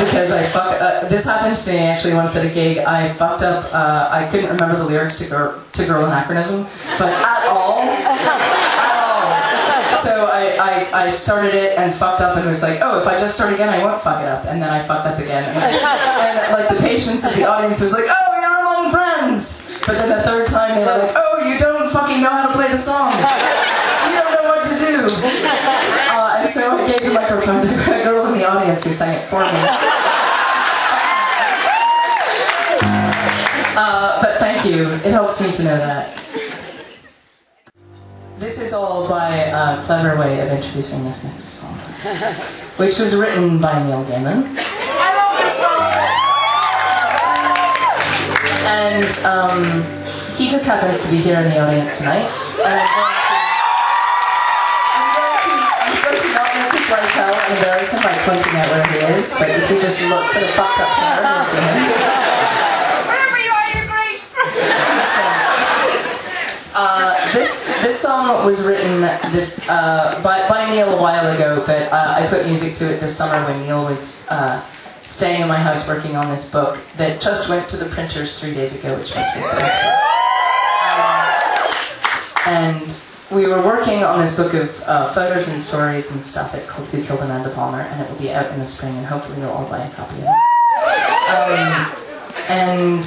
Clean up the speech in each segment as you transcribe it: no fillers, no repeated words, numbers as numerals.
because this happened to me actually once at a gig. I fucked up, I couldn't remember the lyrics to Girl Anachronism, but at all. So I started it and fucked up and was like, oh, if I just start again, I won't fuck it up. And then I fucked up again. And like the patience of the audience was like, oh, you're among friends. But then the third time they were like, oh, you don't fucking know how to play the song. You don't know what to do. And so I gave the microphone to a girl in the audience who sang it for me. But thank you. It helps me to know that. This is all by a clever way of introducing this next song, which was written by Neil Gaiman. I love this song! And he just happens to be here in the audience tonight. And I'm going to not make his life hell and embarrass him by pointing out where he is, but if you just look for the fucked up hair, you'll see him. Wherever you are, you're great! This song was written by Neil a while ago, but I put music to it this summer when Neil was staying in my house working on this book that just went to the printers 3 days ago, which makes me so happy. And we were working on this book of photos and stories and stuff. It's called Who Killed Amanda Palmer, and it will be out in the spring, and hopefully you'll all buy a copy of it. And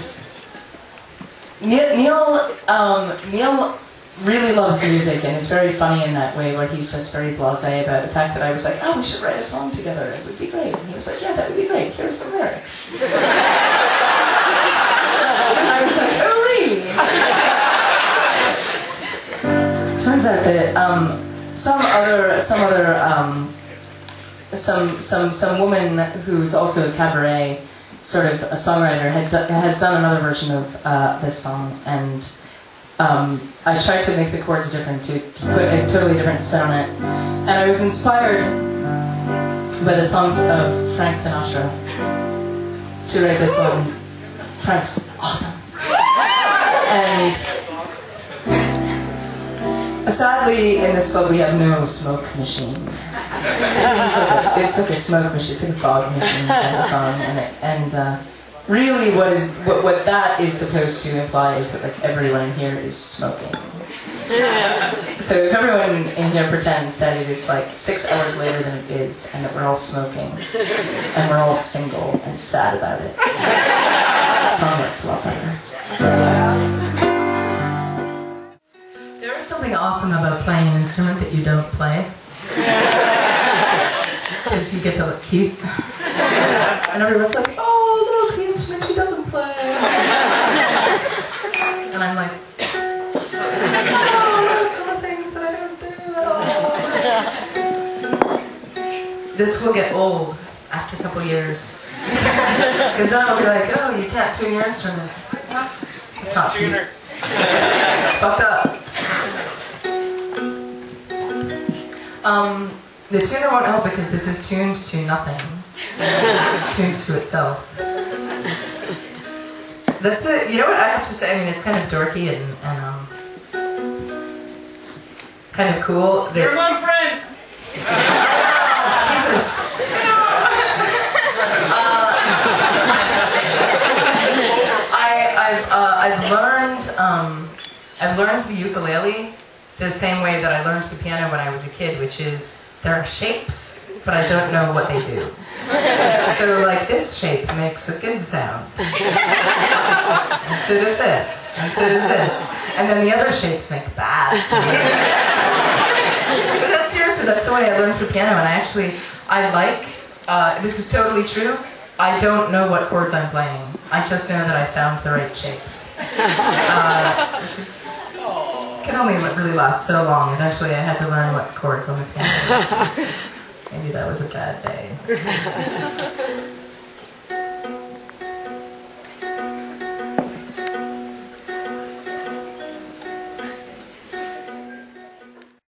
Neil really loves music and is very funny in that way, where he's just very blasé about the fact that I was like, oh, we should write a song together, it would be great. And he was like, yeah, that would be great, here's some lyrics. And I was like, oh, really? Turns out that some woman who's also a cabaret sort of a songwriter has done another version of this song, and I tried to make the chords different, to put a totally different spin on it. And I was inspired by the songs of Frank Sinatra to write this one. Frank's awesome. And sadly, in this club we have no smoke machine. It's like a smoke machine, it's like a fog machine kind of song, and really what that is supposed to imply is that like everyone in here is smoking. So if everyone in here pretends that it is like 6 hours later than it is, and that we're all smoking, and we're all single and sad about it, that song works a lot better. There is something awesome about playing an instrument that you don't play. Because you get to look cute. And everyone's like, oh, look, the instrument she doesn't play. And I'm like, oh, look, all the things that I don't do at all. This will get old after a couple years. Because then I'll be like, oh, you can't tune your instrument. It's not cute. It's fucked up. The tuner won't help because this is tuned to nothing. It's tuned to itself. That's the, you know what I have to say, I mean, it's kind of dorky and kind of cool. You're among friends! Jesus. I've learned the ukulele the same way that I learned the piano when I was a kid, which is there are shapes, but I don't know what they do. So like this shape makes a good sound. And so does this. And so does this. And then the other shapes make bad sound. But that's seriously, that's the way I learned the piano, and I like, this is totally true, I don't know what chords I'm playing. I just know that I found the right shapes. Which is, can only really last so long. Eventually I had to learn what chords on the piano. Maybe that was a bad day.